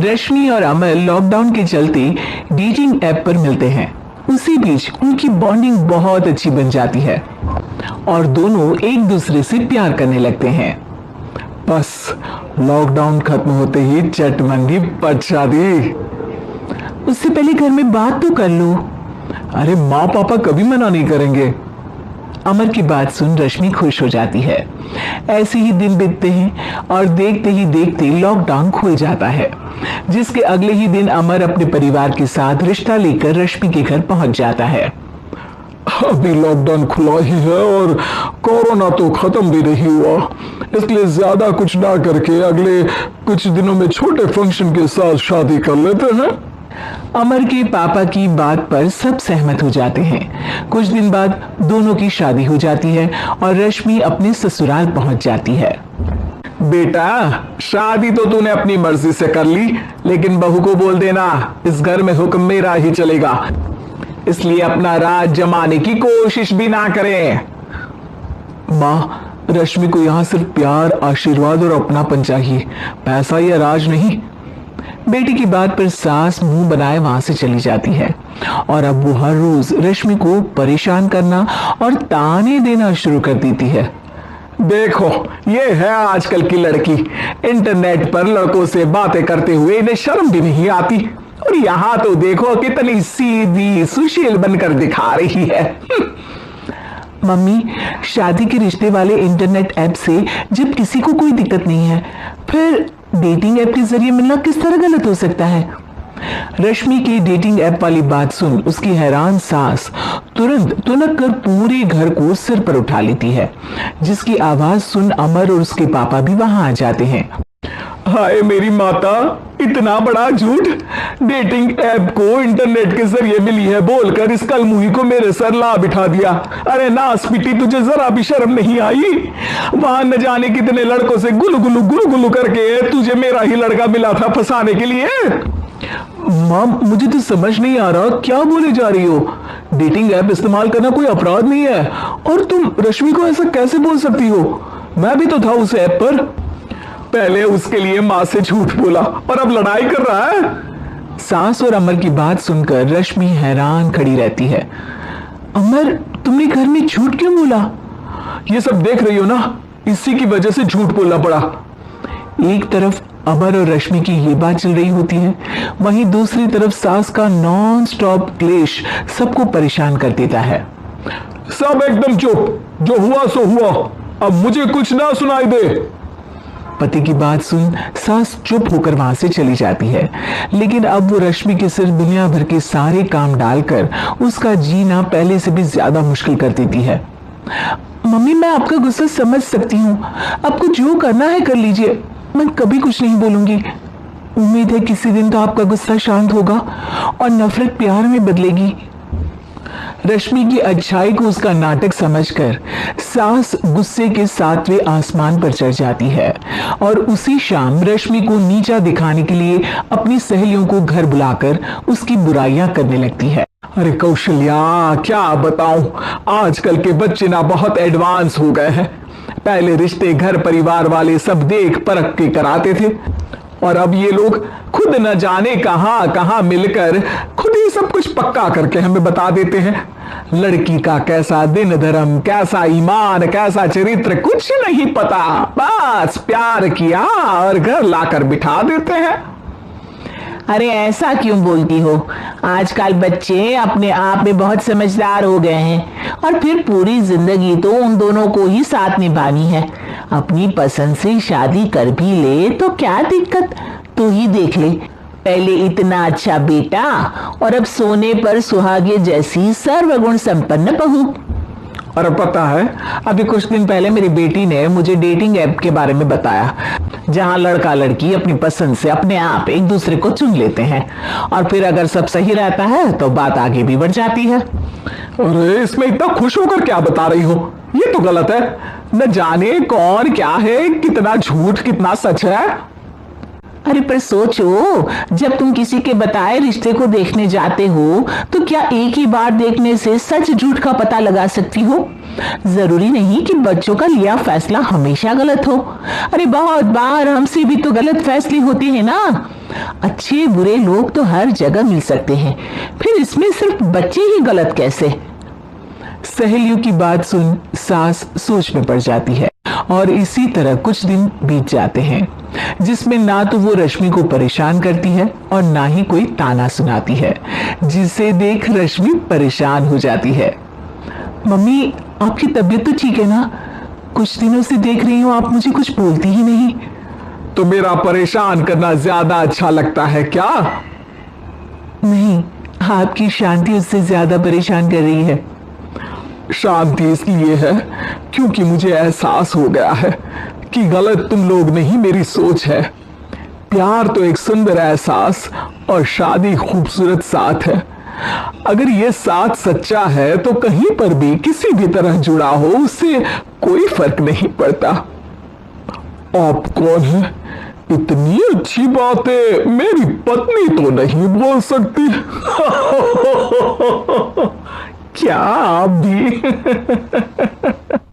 रश्मि और अमर लॉकडाउन के चलते डेटिंग ऐप पर मिलते हैं। उसी बीच उनकी बॉन्डिंग बहुत अच्छी बन जाती है और दोनों एक दूसरे से प्यार करने लगते हैं। बस लॉकडाउन खत्म होते ही चटमंदी पट शादी। उससे पहले घर में बात तो कर लो। अरे माँ पापा कभी मना नहीं करेंगे। अमर की बात सुन रश्मि खुश हो जाती है। ऐसे ही दिन बीतते हैं और देखते ही देखते लॉकडाउन खुल जाता है, जिसके अगले ही दिन अमर अपने परिवार के साथ रिश्ता लेकर रश्मि के घर पहुंच जाता है। अभी लॉकडाउन खुला ही है और कोरोना तो खत्म भी नहीं हुआ, इसलिए ज्यादा कुछ ना करके अगले कुछ दिनों में छोटे फंक्शन के साथ शादी कर लेते हैं। अमर के पापा की बात पर सब सहमत हो जाते हैं। कुछ दिन बाद दोनों की शादी हो जाती है और रश्मि अपने ससुराल पहुंच जाती है। बेटा, शादी तो तूने अपनी मर्जी से कर ली, लेकिन बहू को बोल देना इस घर में हुक्म मेरा ही चलेगा, इसलिए अपना राज जमाने की कोशिश भी ना करें। माँ, रश्मि को यहाँ सिर्फ प्यार, आशीर्वाद और अपनापन चाहिए, पैसा या राज नहीं। बेटी की बात पर सास मुंह बनाए वहां से चली जाती है और अब वो हर रोज रश्मि को परेशान करना और ताने देना शुरू कर देती है। देखो, ये है आजकल की लड़की, इंटरनेट पर लड़कों से बातें करते हुए इन्हें शर्म भी नहीं आती, और यहाँ तो देखो कितनी सीधी सुशील बनकर दिखा रही है। मम्मी, शादी के रिश्ते वाले इंटरनेट ऐप से जब किसी को कोई दिक्कत नहीं है, फिर डेटिंग ऐप के जरिए मिलना किस तरह गलत हो सकता है? रश्मि की डेटिंग ऐप वाली बात सुन उसकी हैरान सास तुरंत तुनक कर पूरे घर को सिर पर उठा लेती है, जिसकी आवाज सुन अमर और उसके पापा भी वहां आ जाते हैं। हाय मेरी माता, इतना बड़ा झूठ! डेटिंग ऐप को इंटरनेट के जरिए मिली है बोलकर इस कलमुही को मेरे सर ला बिठा दिया। अरे नासपिटी, तुझे जरा भी शर्म नहीं आई? वहां न जाने कितने लड़कों से गुलु गुलु करके तुझे मेरा ही लड़का मिला था फंसाने के लिए। मां, मुझे तो समझ नहीं आ रहा क्या बोले जा रही हो। डेटिंग ऐप इस्तेमाल करना कोई अपराध नहीं है, और तुम रश्मि को ऐसा कैसे बोल सकती हो? मैं भी तो था उस ऐप पर। पहले उसके लिए माँ से झूठ बोला और अब लड़ाई कर रहा है। सास और अमर की बात सुनकर रश्मि हैरान खड़ी रहती है। अमर, तुमने घर में झूठ क्यों बोला? ये सब देख रही हो ना, इसी की वजह से झूठ बोलना पड़ा। एक तरफ अमर और रश्मि की ये बात चल रही होती है, वहीं दूसरी तरफ सास का नॉन स्टॉप क्लेश सबको परेशान कर देता है। सब एकदम चुप, जो हुआ सो हुआ, अब मुझे कुछ ना सुनाई दे। पति की बात सुन सास चुप होकर वहां से चली जाती है, लेकिन अब वो रश्मि के सिर दुनिया भर के सारे काम डालकर उसका जीना पहले से भी ज्यादा मुश्किल कर देती है। मम्मी, मैं आपका गुस्सा समझ सकती हूँ, आपको जो करना है कर लीजिए, मैं कभी कुछ नहीं बोलूंगी। उम्मीद है किसी दिन तो आपका गुस्सा शांत होगा और नफरत प्यार में बदलेगी। रश्मि की अच्छाई को उसका नाटक समझकर सास गुस्से के 7वें आसमान पर चढ़ जाती है और उसी शाम रश्मि को नीचा दिखाने के लिए अपनी सहेलियों को घर बुलाकर उसकी बुराइयां करने लगती है। अरे कौशल्या, क्या बताऊं, आजकल के बच्चे ना बहुत एडवांस हो गए हैं। पहले रिश्ते घर परिवार वाले सब देख परख के कराते थे, और अब ये लोग खुद न जाने कहां कहां मिलकर खुद ही सब कुछ पक्का करके हमें बता देते हैं। लड़की का कैसा दिन धर्म, कैसा ईमान, कैसा चरित्र कुछ नहीं पता, बस प्यार किया और घर लाकर बिठा देते हैं। अरे ऐसा क्यों बोलती हो? आजकल बच्चे अपने आप में बहुत समझदार हो गए हैं, और फिर पूरी जिंदगी तो उन दोनों को ही साथ निभानी है। अपनी पसंद से शादी कर भी ले तो क्या दिक्कत, तू ही देख ले, पहले इतना अच्छा बेटा और अब सोने पर सुहागे जैसी सर्वगुण संपन्न बहू। और पता है, अभी कुछ दिन पहले मेरी बेटी ने मुझे डेटिंग ऐप के बारे में बताया, जहां लड़का लड़की अपनी पसंद से अपने आप एक दूसरे को चुन लेते हैं, और फिर अगर सब सही रहता है तो बात आगे भी बढ़ जाती है। अरे इसमें इतना खुश होकर क्या बता रही हो? ये तो गलत है। न जाने कौन क्या है, कितना झूठ कितना सच है। अरे पर सोचो, जब तुम किसी के बताए रिश्ते को देखने जाते हो तो क्या एक ही बार देखने से सच झूठ का पता लगा सकती हो? जरूरी नहीं कि बच्चों का लिया फैसला हमेशा गलत हो। अरे बहुत बार हमसे भी तो गलत फैसले होते हैं ना। अच्छे बुरे लोग तो हर जगह मिल सकते हैं, फिर इसमें सिर्फ बच्चे ही गलत कैसे? सहेलियों की बात सुन सास सोच में पड़ जाती है और इसी तरह कुछ दिन बीत जाते हैं जिसमें ना तो वो रश्मि को परेशान करती है और ना ही कोई ताना सुनाती है, जिसे देख रश्मि परेशान हो जाती है। मम्मी, आपकी तबीयत तो ठीक है ना? कुछ दिनों से देख रही हूँ आप मुझे कुछ बोलती ही नहीं। तो मेरा परेशान करना ज्यादा अच्छा लगता है क्या? नहीं, आपकी शांति उससे ज्यादा परेशान कर रही है। शांति इसलिए है क्योंकि मुझे एहसास हो गया है कि गलत तुम लोग नहीं, मेरी सोच है। प्यार तो एक सुंदर एहसास और शादी खूबसूरत साथ है। अगर ये साथ सच्चा है तो कहीं पर भी किसी भी तरह जुड़ा हो उससे कोई फर्क नहीं पड़ता। आप कौन है? इतनी अच्छी बातें मेरी पत्नी तो नहीं बोल सकती। क्या आप भी?